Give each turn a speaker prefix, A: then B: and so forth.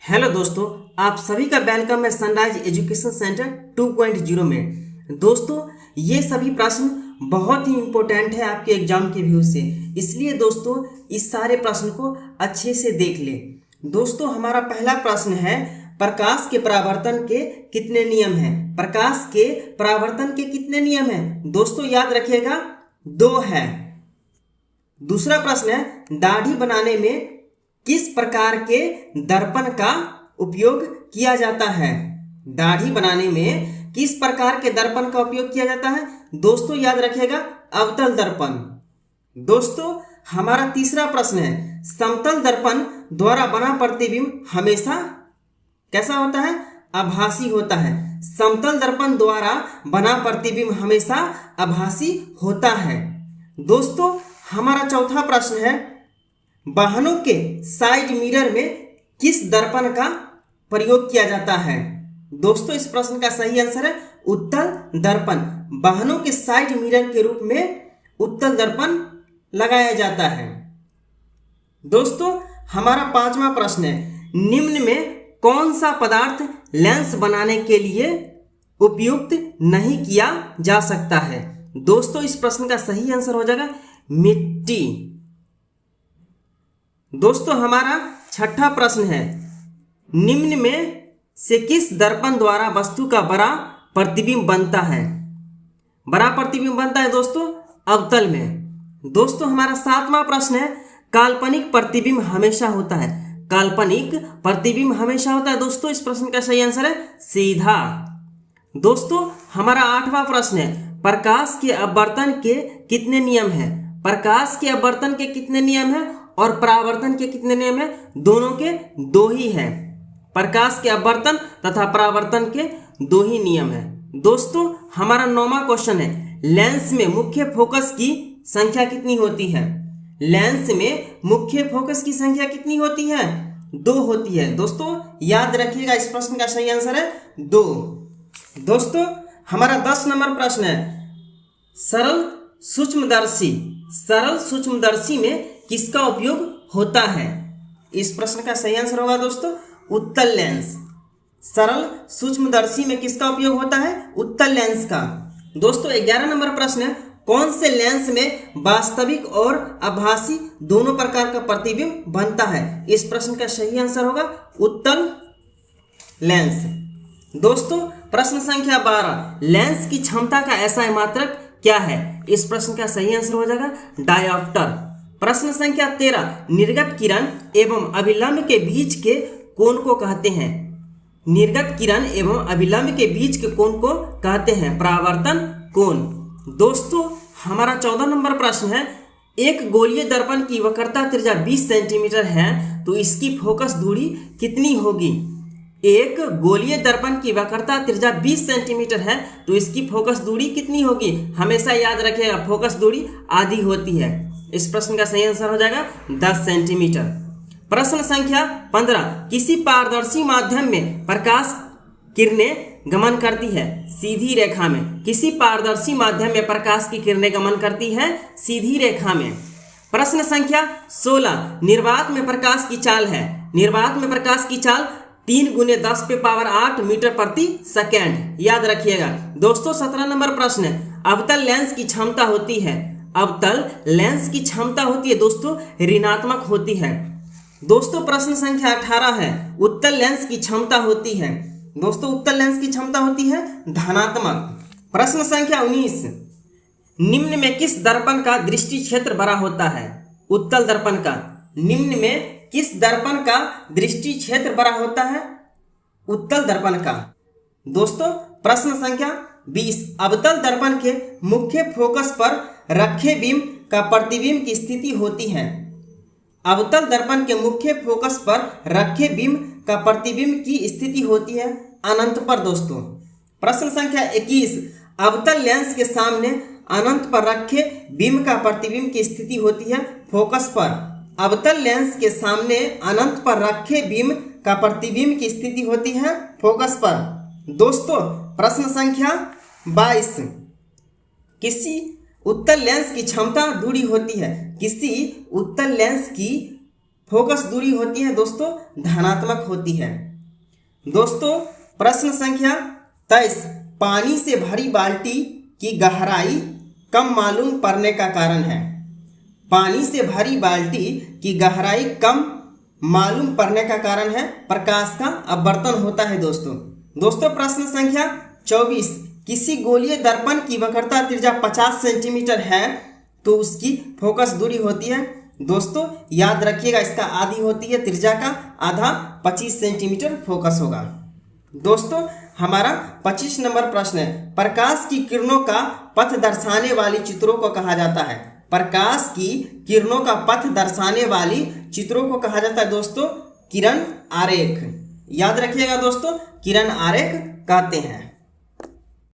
A: Hello दोस्तों, आप सभी का वेलकम है सनराइज एजुकेशन सेंटर 2.0 में। दोस्तों, ये सभी प्रश्न बहुत ही इम्पोर्टेंट है आपके एग्जाम के व्यू से, इसलिए दोस्तों इस सारे प्रश्न को अच्छे से देख लें। दोस्तों, हमारा पहला प्रश्न है, प्रकाश के परावर्तन के कितने नियम हैं? प्रकाश के परावर्तन के कितने नियम हैं? दोस्तों याद रखिएगा, 2 है। दूसरा प्रश्न है, दाढ़ी बनाने में किस प्रकार के दर्पण का उपयोग किया जाता है? दाढ़ी बनाने में किस प्रकार के दर्पण का उपयोग किया जाता है? दोस्तों याद रखिएगा, अवतल दर्पण। दोस्तों, हमारा तीसरा प्रश्न है, समतल दर्पण द्वारा बना प्रतिबिंब हमेशा कैसा होता है? आभासी होता है। समतल दर्पण द्वारा बना प्रतिबिंब हमेशा आभासी होता है। दोस्तों, हमारा चौथा प्रश्न है, वाहनों के साइड मिरर में किस दर्पण का प्रयोग किया जाता है? दोस्तों, इस प्रश्न का सही आंसर है उत्तल दर्पण। वाहनों के साइड मिरर के रूप में उत्तल दर्पण लगाया जाता है। दोस्तों, हमारा पांचवा प्रश्न है, निम्न में कौन सा पदार्थ लेंस बनाने के लिए उपयुक्त नहीं किया जा सकता है? दोस्तों, इस प्रश्न का सही आंसर हो जाएगा मिट्टी। दोस्तों, हमारा छठा प्रश्न है, निम्न में से किस दर्पण द्वारा वस्तु का बड़ा प्रतिबिंब बनता है? बड़ा प्रतिबिंब बनता है दोस्तों अवतल में। दोस्तों, हमारा सातवां प्रश्न है, काल्पनिक प्रतिबिंब हमेशा होता है। काल्पनिक प्रतिबिंब हमेशा होता है। दोस्तों, इस प्रश्न का सही आंसर है सीधा। दोस्तों, हमारा आठवां प्रश्न है, प्रकाश के अपवर्तन के कितने नियम हैं? प्रकाश के अपवर्तन के कितने नियम हैं और परावर्तन के कितने नियम हैं? दोनों के 2 ही हैं। प्रकाश के अपवर्तन तथा परावर्तन के 2 ही नियम हैं। दोस्तों, हमारा 9वां क्वेश्चन है, लेंस में मुख्य फोकस की संख्या कितनी होती है? लेंस में मुख्य फोकस की संख्या कितनी होती है? 2 होती है। दोस्तों, याद रखिएगा, इस प्रश्न का सही आंसर है 2। दोस्तों, हमारा 10 नंबर प्रश्न है, सरल सूक्ष्मदर्शी में किसका उपयोग होता है? इस प्रश्न का सही आंसर होगा दोस्तों उत्तल लेंस। सरल सूक्ष्मदर्शी में किसका उपयोग होता है? उत्तल लेंस का। दोस्तों, 11 नंबर प्रश्न है, कौन से लेंस में वास्तविक और आभासी दोनों प्रकार का प्रतिबिंब बनता है? इस प्रश्न का सही आंसर होगा उत्तल लेंस। दोस्तों, प्रश्न संख्या 12, लेंस की क्षमता का ऐसा मात्रक क्या है? इस प्रश्न का सही आंसर हो जाएगा डायोप्टर। प्रश्न संख्या 13, निर्गत किरण एवं अभिलंब के बीच के कोण को कहते हैं? निर्गत किरण एवं अभिलंब के बीच के कोण को कहते हैं परावर्तन कोण। दोस्तों, हमारा 14 नंबर प्रश्न है, एक गोलीय दर्पण की वक्रता त्रिज्या 20 सेंटीमीटर है तो इसकी फोकस दूरी कितनी होगी? एक गोलीय दर्पण की वक्रता त्रिज्या 20 सेंटीमीटर है तो इसकी फोकस दूरी कितनी होगी? हमेशा याद रखिएगा, फोकस दूरी आधी होती है। इस प्रश्न का सही आंसर हो जाएगा 10 सेंटीमीटर। प्रश्न संख्या 15, किसी पारदर्शी माध्यम में प्रकाश किरणें गमन करती है सीधी रेखा में? किसी पारदर्शी माध्यम में प्रकाश की किरणें गमन करती है सीधी रेखा में। प्रश्न संख्या 16, निर्वात में प्रकाश की चाल है। निर्वात में प्रकाश की चाल 3 × 10⁸ मीटर प्रति सेकेंड। याद रखिएगा। दोस्तों, 17 नंबर प्रश्न है, अवतल लेंस की क्षमता होती है? अवतल लेंस की क्षमता होती है दोस्तों ऋणात्मक होती है। दोस्तों, प्रश्न संख्या 18 है, उत्तल लेंस की क्षमता होती है? दोस्तों, उत्तल लेंस की क्षमता होती है धनात्मक। प्रश्न संख्या 19, निम्न में किस दर्पण का दृष्टि क्षेत्र बड़ा होता है? उत्तल दर्पण का। निम्न में किस दर्पण का दृष्टि क्षेत्र बड़ा होता है? उत्तल दर्पण का। दोस्तों, प्रश्न संख्या 20, अवतल दर्पण के मुख्य फोकस पर रखे बिंब का प्रतिबिंब की स्थिति होती है? अवतल दर्पण के मुख्य फोकस पर रखे बिंब का प्रतिबिंब की स्थिति होती है अनंत पर। दोस्तों, प्रश्न संख्या 21, अवतल लेंस के सामने अनंत पर रखे बिंब का प्रतिबिंब की स्थिति होती है फोकस पर। अवतल लेंस के सामने अनंत पर रखे बिंब का प्रतिबिंब की स्थिति होती है फोकस पर। दोस्तों, प्रश्न संख्या 22, किसी उत्तल लेंस की क्षमता दूरी होती है? किसी उत्तल लेंस की फोकस दूरी होती है दोस्तों धनात्मक होती है। दोस्तों प्रश्न संख्या 23, पानी से भरी बाल्टी की गहराई कम मालूम पड़ने का कारण है। पानी से भरी बाल्टी की गहराई कम मालूम पड़ने का कारण है प्रकाश का अपवर्तन होता है दोस्तों प्रश्न संख्या 24, किसी गोलीय दर्पण की वक्रता त्रिज्या 50 सेंटीमीटर है तो उसकी फोकस दूरी होती है। दोस्तों याद रखिएगा, इसका आधी होती है त्रिज्या का, आधा 25 सेंटीमीटर फोकस होगा। दोस्तों हमारा 25 नंबर प्रश्न है, प्रकाश की किरणों का पथ दर्शाने वाली चित्रों को कहा जाता है। प्रकाश की किरणों का पथ दर्शाने वाली चित्रों को कहा जाता है दोस्तों किरण आरेख। याद रखिएगा दोस्तों, किरण आरेख कहते हैं।